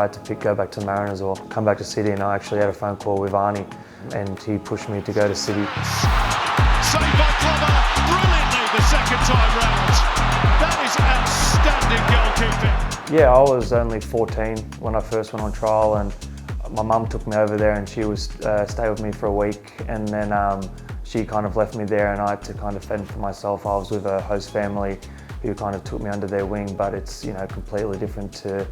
I had to go back to the Mariners or come back to City, and I actually had a phone call with Arnie and he pushed me to go to City. Saved by Plummer brilliantly the second time round. That is outstanding goalkeeping. Yeah, I was only 14 when I first went on trial, and my mum took me over there and she was stay with me for a week, and then she kind of left me there and I had to kind of fend for myself. I was with a host family who kind of took me under their wing, but it's, you know, completely different to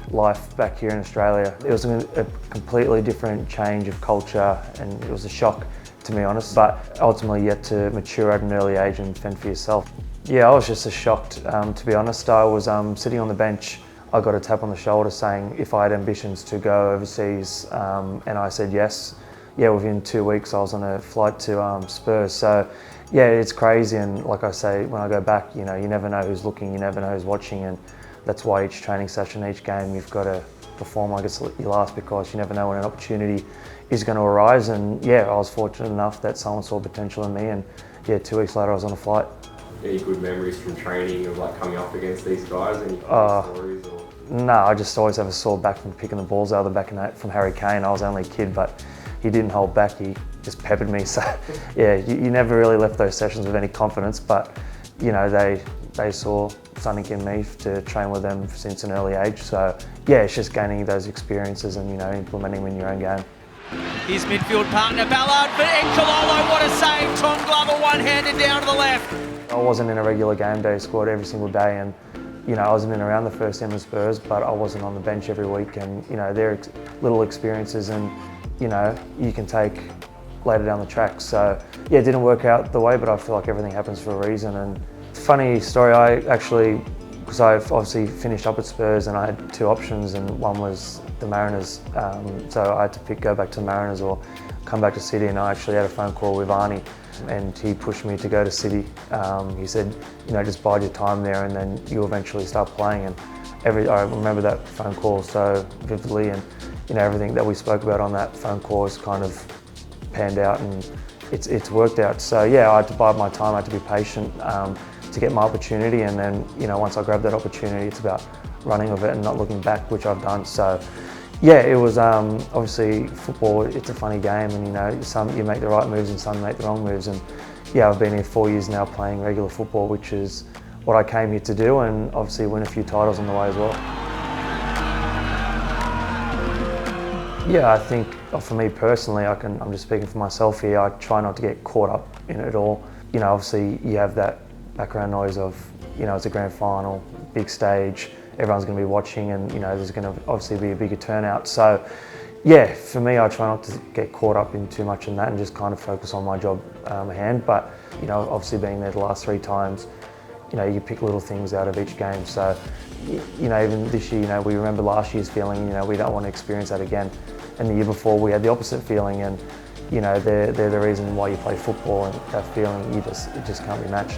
life back here in Australia. It was a completely different change of culture and it was a shock, to be honest, but ultimately you had to mature at an early age and fend for yourself. Yeah, I was just as shocked, to be honest. I was sitting on the bench. I got a tap on the shoulder saying if I had ambitions to go overseas, and I said yes. Yeah, within 2 weeks I was on a flight to Spurs. So yeah, it's crazy, and like I say, when I go back, you know, you never know who's looking, you never know who's watching, and that's why each training session, each game, you've got to perform like it's your last, because you never know when an opportunity is going to arise. And yeah, I was fortunate enough that someone saw potential in me, and yeah, 2 weeks later I was on a flight. Any good memories from training of like coming up against these guys? Any stories? Or? No, I just always have a sore back from picking the balls out of the back of the net from Harry Kane. I was only a kid, but he didn't hold back, he just peppered me. So yeah, you never really left those sessions with any confidence, but you know, they saw something in me to train with them since an early age. So yeah, it's just gaining those experiences and, you know, implementing them in your own game. His midfield partner Ballard for Encololo, what a save! Tom Glover one-handed down to the left. I wasn't in a regular game day squad every single day, and you know, I wasn't in around the first team of Spurs, but I wasn't on the bench every week, and you know, they're little experiences and you know, you can take later down the track. So yeah, it didn't work out the way, but I feel like everything happens for a reason. And funny story, I actually, because I obviously finished up at Spurs and I had two options, and one was the Mariners, so I had to go back to the Mariners or come back to City, and I actually had a phone call with Arnie and he pushed me to go to City. He said, you know, just bide your time there and then you'll eventually start playing. And I remember that phone call so vividly, and you know, everything that we spoke about on that phone call has kind of panned out and it's worked out. So yeah, I had to bide my time, I had to be patient to get my opportunity, and then, you know, once I grabbed that opportunity, it's about running with it and not looking back, which I've done. So yeah, it was obviously football, it's a funny game, and you know, some you make the right moves and some make the wrong moves. And yeah, I've been here 4 years now playing regular football, which is what I came here to do, and obviously win a few titles on the way as well. Yeah, I think for me personally, I'm just speaking for myself here, I try not to get caught up in it all. You know, obviously you have that background noise of, you know, it's a grand final, big stage, everyone's going to be watching, and you know, there's going to obviously be a bigger turnout. So yeah, for me, I try not to get caught up in too much in that and just kind of focus on my job at hand. But you know, obviously being there the last 3 times, you know, you pick little things out of each game. So you know, even this year, you know, we remember last year's feeling, you know, we don't want to experience that again. And the year before we had the opposite feeling, and you know, they're the reason why you play football, and that feeling, it just can't be matched.